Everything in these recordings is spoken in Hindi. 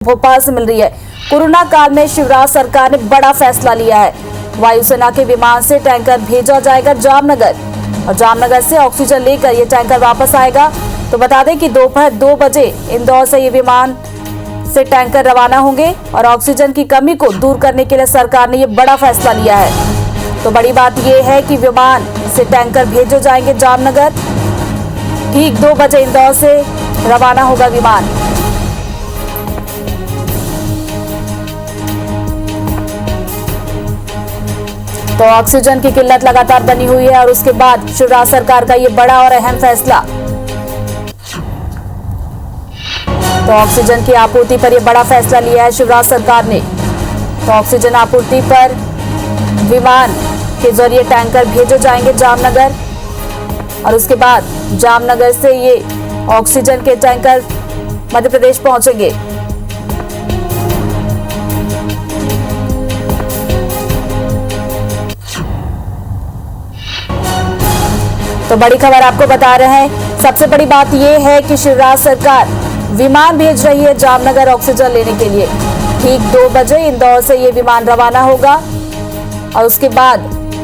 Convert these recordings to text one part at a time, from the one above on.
भोपाल से मिल रही है। कोरोना काल में शिवराज सरकार ने बड़ा फैसला लिया है। वायुसेना के विमान से टैंकर भेजा जाएगा जामनगर और जामनगर से ऑक्सीजन लेकर ये टैंकर वापस आएगा। तो बता दें कि दोपहर 2 बजे इंदौर से ये विमान से टैंकर रवाना होंगे और ऑक्सीजन की कमी को दूर करने के लिए सरकार ने ये बड़ा फैसला लिया है। तो बड़ी बात यह है कि विमान से टैंकर भेजे जाएंगे जामनगर। ठीक 2 बजे इंदौर से रवाना होगा विमान। तो ऑक्सीजन की किल्लत लगातार बनी हुई है और उसके बाद शिवराज सरकार का ये बड़ा और अहम फैसला। तो ऑक्सीजन की आपूर्ति पर यह बड़ा फैसला लिया है शिवराज सरकार ने। तो ऑक्सीजन आपूर्ति पर विमान के जरिए टैंकर भेजे जाएंगे जामनगर और उसके बाद जामनगर से ये ऑक्सीजन के टैंकर मध्य प्रदेश पहुंचेंगे। तो बड़ी खबर आपको बता रहे हैं। सबसे बड़ी बात यह है कि शिवराज सरकार विमान भेज रही है जामनगर ऑक्सीजन लेने के लिए। ठीक 2 बजे इंदौर से ये विमान रवाना होगा और उसके बाद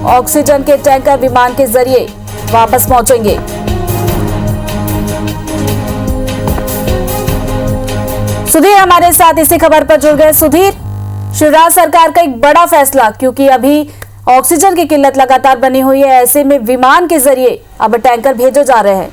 ऑक्सीजन के टैंकर विमान के जरिए वापस पहुंचेंगे। सुधीर हमारे साथ इसी खबर पर जुड़ गए। सुधीर, शिवराज सरकार का एक बड़ा फैसला, क्योंकि अभी ऑक्सीजन की किल्लत लगातार बनी हुई है, ऐसे में विमान के जरिए अब टैंकर भेजे जा रहे हैं।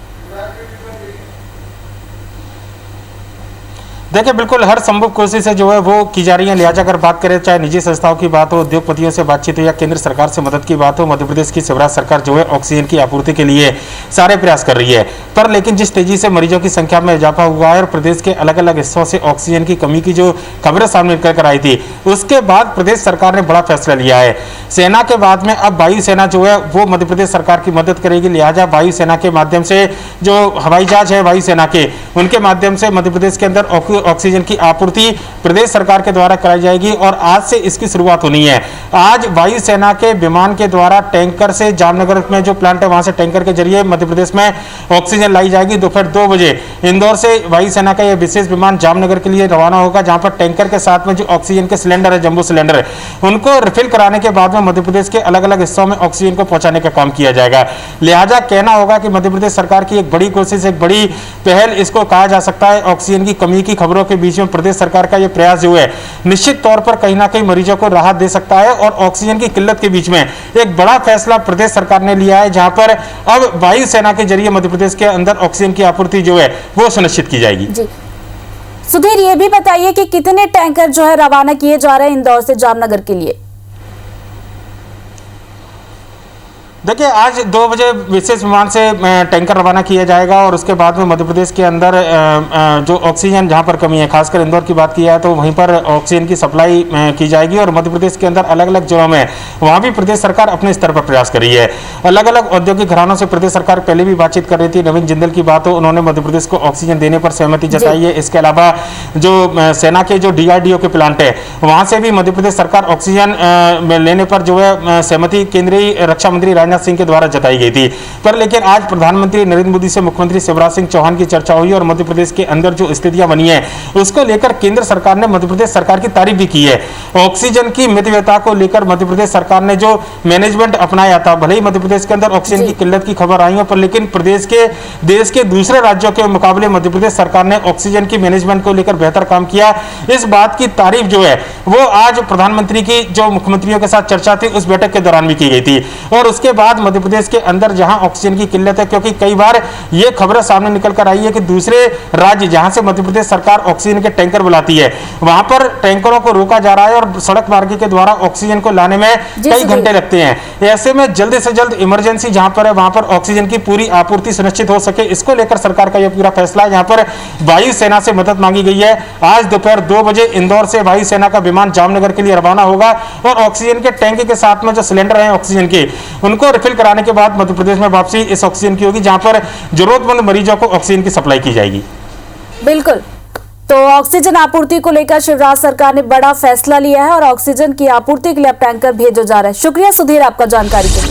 देखिए, बिल्कुल हर संभव कोशिश है जो है वो की जा रही है। लिहाजा अगर बात करें, चाहे निजी संस्थाओं की बात हो, उद्योगपतियों से बातचीत हो या केंद्र सरकार से मदद की बात हो, मध्य प्रदेश की शिवराज सरकार जो है ऑक्सीजन की आपूर्ति के लिए सारे प्रयास कर रही है। पर लेकिन जिस तेजी से मरीजों की संख्या में इजाफा हुआ है और प्रदेश के अलग अलग हिस्सों से ऑक्सीजन की कमी की जो खबरें सामने निकल कर आई थी, उसके बाद प्रदेश सरकार ने बड़ा फैसला लिया है। सेना के बाद में अब वायुसेना जो है वो मध्य प्रदेश सरकार की मदद करेगी। लिहाजा वायुसेना के माध्यम से जो हवाई जहाज है वायुसेना के, उनके माध्यम से मध्य प्रदेश के अंदर ऑक्सीजन की आपूर्ति प्रदेश सरकार के द्वारा कराई जाएगी और आज से इसकी शुरुआत होनी है। आज वायुसेना के विमान के द्वारा टैंकर से जामनगर में जो प्लांट है वहां से टैंकर के जरिए मध्य प्रदेश में ऑक्सीजन लाई जाएगी। दोपहर 2 बजे इंदौर से वायुसेना का यह विशेष विमान जामनगर के लिए रवाना होगा, जहां पर टैंकर के साथ में जो ऑक्सीजन के सिलेंडर है, जंबो सिलेंडर, उनको रिफिल कराने के बाद में मध्य प्रदेश के अलग अलग हिस्सों में ऑक्सीजन को पहुंचाने का काम किया जाएगा। लिहाजा कहना होगा कि मध्य प्रदेश सरकार की एक बड़ी कोशिश, एक बड़ी पहल इसको कहा जा सकता है। ऑक्सीजन की कमी की खबरों के बीच में प्रदेश सरकार का यह प्रयास जो है निश्चित तौर पर कहीं ना कहीं मरीजों को राहत दे सकता है और ऑक्सीजन की किल्लत के बीच में एक बड़ा फैसला प्रदेश सरकार ने लिया है, जहां पर अब वायुसेना के जरिए मध्य प्रदेश के अंदर ऑक्सीजन की आपूर्ति जो है वो सुनिश्चित की जाएगी। जी सुधीर, ये भी बताइए कि कितने टैंकर जो है रवाना किए जा रहे हैं इंदौर से जामनगर के लिए? देखिए, आज 2 बजे विशेष विमान से टैंकर रवाना किया जाएगा और उसके बाद में मध्य प्रदेश के अंदर जो ऑक्सीजन जहां पर कमी है, खासकर इंदौर की बात की है तो वहीं पर ऑक्सीजन की सप्लाई की जाएगी और मध्य प्रदेश के अंदर अलग अलग जिलों में वहां भी प्रदेश सरकार अपने स्तर पर प्रयास कर रही है। अलग अलग औद्योगिक घरानों से प्रदेश सरकार पहले भी बातचीत कर रही थी। नवीन जिंदल की बात हो, उन्होंने मध्य प्रदेश को ऑक्सीजन देने पर सहमति जताई है। इसके अलावा जो सेना के जो DRDO के प्लांट है वहां से भी मध्य प्रदेश सरकार ऑक्सीजन लेने पर जो है सहमति केंद्रीय रक्षा मंत्री राजनाथ सिंह के द्वारा जताई गई थी। पर लेकिन आज प्रधानमंत्री नरेंद्र मोदी से मुख्यमंत्री शिवराज सिंह चौहान की चर्चा हुई और मध्य प्रदेश के अंदर जो स्थितियां बनी है उसको लेकर केंद्र सरकार ने मध्य प्रदेश सरकार की तारीफ भी की है। ऑक्सीजन की मितव्ययता को लेकर मध्य प्रदेश सरकार ने जो मैनेजमेंट अपनाया था, भले ही मध्य प्रदेश के अंदर ऑक्सीजन की किल्लत की खबर आई हो, पर लेकिन प्रदेश के देश के दूसरे राज्यों के मुकाबले मध्य प्रदेश सरकार ने ऑक्सीजन की मैनेजमेंट को लेकर बेहतर काम किया। इस बात की तारीफ जो है वो आज प्रधानमंत्री की जो मुख्यमंत्रियों के साथ चर्चा थी उस बैठक के दौरान भी की गई थी। और उसके बाद मध्य प्रदेश के अंदर जहां ऑक्सीजन की किल्लत है, क्योंकि कई बार यह खबरें सामने निकल कर आई है कि दूसरे राज्य जहां से मध्य प्रदेश सरकार ऑक्सीजन के टैंकर बुलाती है वहां पर टैंकरों को रोका जा रहा है और सड़क मार्ग के द्वारा ऑक्सीजन को लाने में कई घंटे लगते हैं। ऐसे में जल्द से जल्द इमरजेंसी जहां पर है वहां पर ऑक्सीजन की पूरी आपूर्ति सुनिश्चित हो सके, इसको लेकर सरकार का यह पूरा फैसला है। यहां पर वायुसेना से मदद मांगी गई है। आज दोपहर 2 बजे इंदौर से वायुसेना का विमान जामनगर के लिए रवाना होगा और ऑक्सीजन के टैंक के साथ में जो सिलेंडर है ऑक्सीजन के, उनको रिफिल कराने के बाद मध्य प्रदेश में वापसी इस ऑक्सीजन की होगी, जहां पर जरूरतमंद मरीजों को ऑक्सीजन की सप्लाई की जाएगी। बिल्कुल। तो ऑक्सीजन आपूर्ति को लेकर शिवराज सरकार ने बड़ा फैसला लिया है और ऑक्सीजन की आपूर्ति के लिए अब टैंकर भेजे जा रहे हैं। शुक्रिया सुधीर आपका जानकारी के लिए।